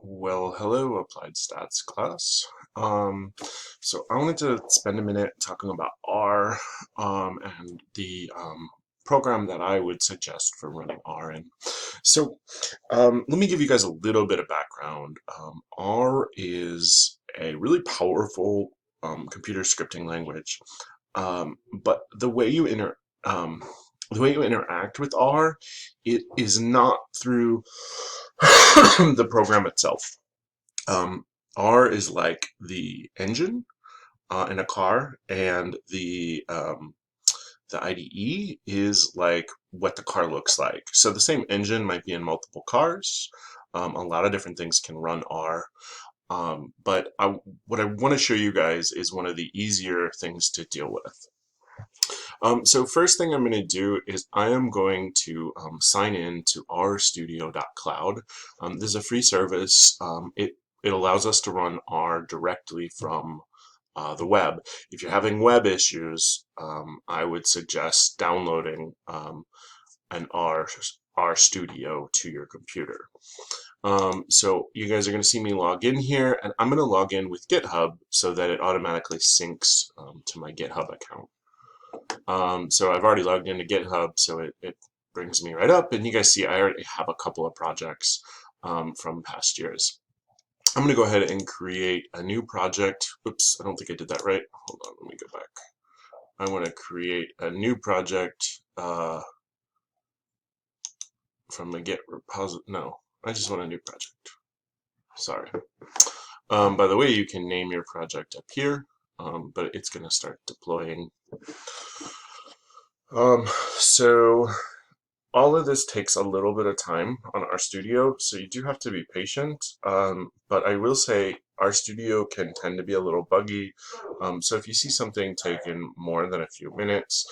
Well, hello, Applied Stats class. Um, so I wanted to spend a minute talking about R and the program that I would suggest for running R in. So let me give you guys a little bit of background. R is a really powerful computer scripting language, but um, the way you interact with R, it is not through the program itself. Um, R is like the engine in a car, and the IDE is like what the car looks like. So the same engine might be in multiple cars. A lot of different things can run R. What I want to show you guys is one of the easier things to deal with. So first thing I'm going to do is I am going to sign in to RStudio.cloud. This is a free service. It allows us to run R directly from the web. If you're having web issues, I would suggest downloading an RStudio to your computer. So you guys are going to see me log in here, and I'm going to log in with GitHub so that it automatically syncs to my GitHub account. So I've already logged into GitHub, so it brings me right up, and you guys see I already have a couple of projects from past years. I'm going to go ahead and create a new project. Oops, I don't think I did that right. Hold on, let me go back. I want to create a new project from the Git repository. No, I just want a new project. Sorry. By the way, you can name your project up here, but it's going to start deploying. So all of this takes a little bit of time on RStudio, so you do have to be patient. But I will say RStudio can tend to be a little buggy. So if you see something taking more than a few minutes,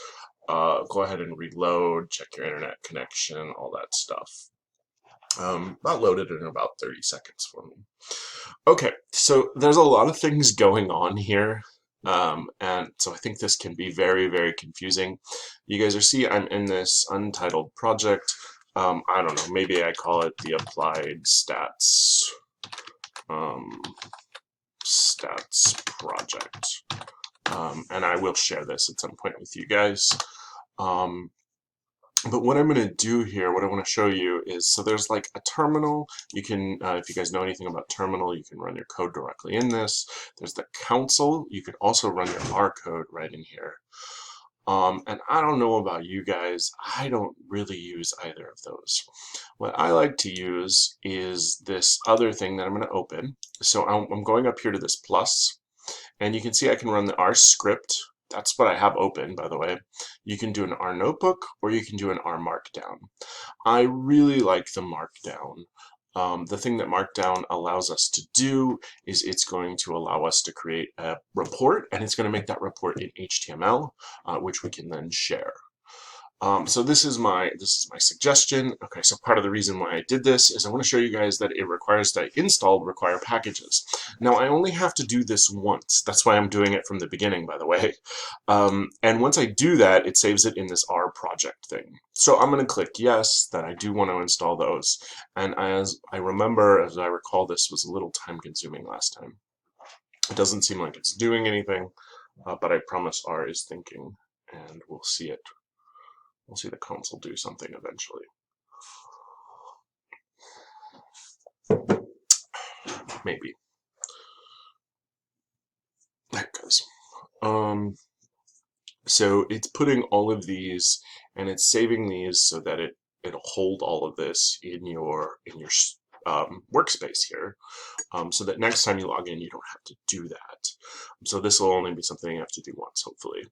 go ahead and reload, check your internet connection, all that stuff. That loaded in about 30 seconds for me. Okay, so there's a lot of things going on here. And so I think this can be very, very confusing. You guys are see I'm in this untitled project. I don't know, maybe I call it the Applied Stats Stats Project. And I will share this at some point with you guys. But what I'm going to do here, what I want to show you is, so there's like a terminal. You can, if you guys know anything about terminal, you can run your code directly in this. There's the console. You could also run your R code right in here. And I don't know about you guys, I don't really use either of those. What I like to use is this other thing that I'm going to open. So I'm going up here to this plus, and you can see I can run the R script. That's what I have open, by the way. You can do an R notebook, or you can do an R markdown. I really like the markdown. The thing that Markdown allows us to do is it's going to allow us to create a report, and it's going to make that report in HTML, which we can then share. So this is my suggestion. Okay, so part of the reason why I did this is I want to show you guys that it requires that install require packages. Now I only have to do this once. That's why I'm doing it from the beginning, by the way. And once I do that, it saves it in this R project thing. So I'm going to click yes, that I do want to install those. And as I recall, this was a little time consuming last time. It doesn't seem like it's doing anything, but I promise R is thinking, and we'll see it. We'll see the console do something eventually. Maybe. There it goes. So it's putting all of these, and it's saving these so that it'll hold all of this in your workspace here, so that next time you log in, you don't have to do that. So this will only be something you have to do once, hopefully.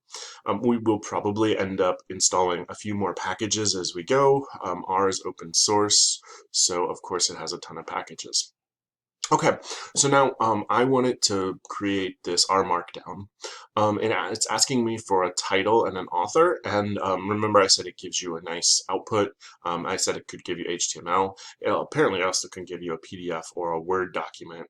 We will probably end up installing a few more packages as we go. R is open source, so of course it has a ton of packages. Okay, so now I wanted to create this R Markdown, and it's asking me for a title and an author, and remember I said it gives you a nice output. I said it could give you HTML. It apparently also can give you a PDF or a Word document.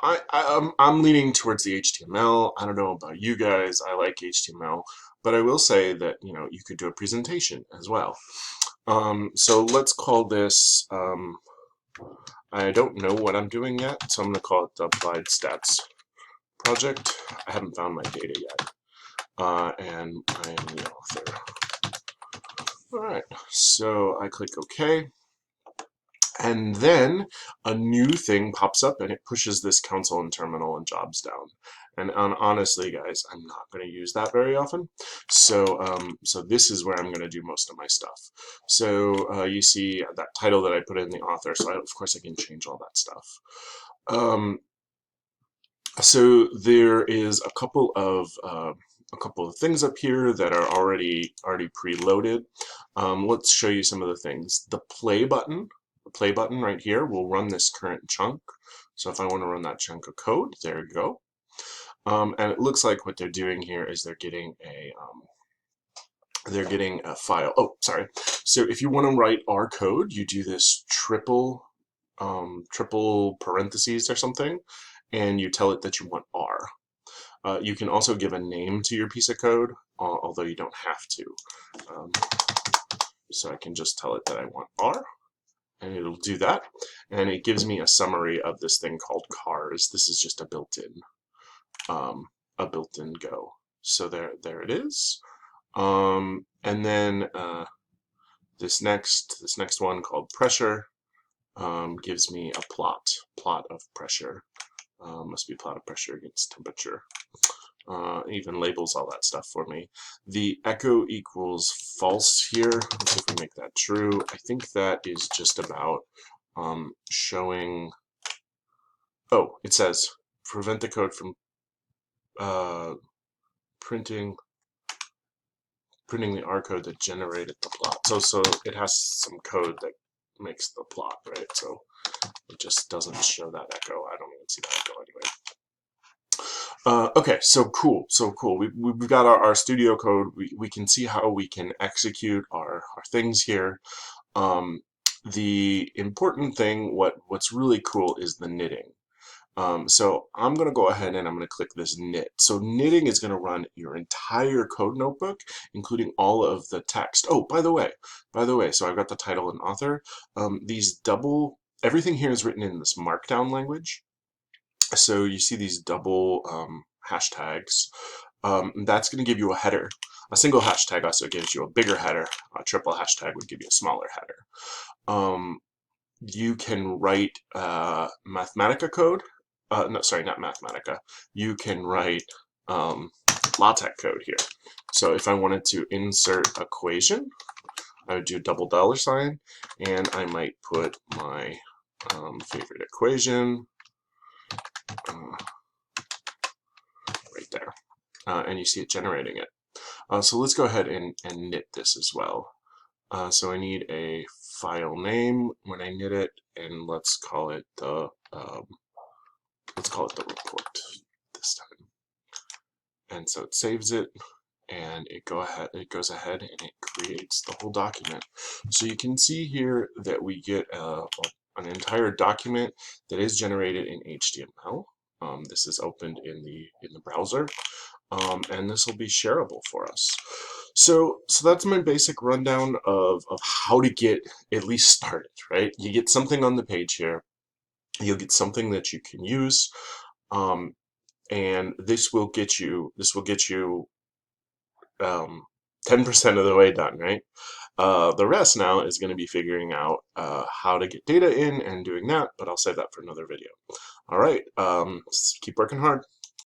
I'm leaning towards the HTML. I don't know about you guys. I like HTML, but I will say that you could do a presentation as well. So let's call this I don't know what I'm doing yet, so I'm going to call it the Applied Stats Project. I haven't found my data yet, and I am the author. Alright, so I click OK, and then a new thing pops up and it pushes this console and terminal and jobs down. And honestly, guys, I'm not going to use that very often. So, so this is where I'm going to do most of my stuff. So you see that title that I put in the author. So of course I can change all that stuff. So there is a couple of things up here that are already preloaded. Let's show you some of the things. The play button right here will run this current chunk. So if I want to run that chunk of code, there you go. And it looks like what they're doing here is they're getting a file. Oh, sorry. So if you want to write R code, you do this triple parentheses or something, and you tell it that you want R. You can also give a name to your piece of code, although you don't have to. So I can just tell it that I want R, and it'll do that. And it gives me a summary of this thing called cars. This is just a built-in Go. So there it is. And then this next one called pressure gives me a plot of pressure. Must be plot of pressure against temperature. Even labels all that stuff for me. The echo equals false here. Let's see if we make that true. I think that is just about showing. Oh, it says prevent the code from printing the R code that generated the plot. So it has some code that makes the plot, right? So it just doesn't show that echo. I don't even see that echo anyway. Okay, so cool. We've got our studio code. We can see how we can execute our things here. The important thing, what's really cool, is the knitting. So I'm going to go ahead and I'm going to click this knit. So knitting is going to run your entire code notebook, including all of the text. Oh, by the way, so I've got the title and author. Everything here is written in this Markdown language. So you see these double hashtags. That's going to give you a header. A single hashtag also gives you a bigger header. A triple hashtag would give you a smaller header. You can write Mathematica code. No, sorry, not Mathematica. You can write LaTeX code here. So if I wanted to insert equation, I would do $, and I might put my favorite equation right there. And you see it generating it. So let's go ahead and knit this as well. So I need a file name when I knit it, and let's call it the report this time. And so it saves it, and it goes ahead and it creates the whole document. So you can see here that we get an entire document that is generated in HTML. This is opened in the browser, and this will be shareable for us. So that's my basic rundown of how to get at least started, right? You get something on the page here, you'll get something that you can use, and this will get you 10% of the way done, right? The rest now is going to be figuring out how to get data in and doing that, but I'll save that for another video. All right, keep working hard.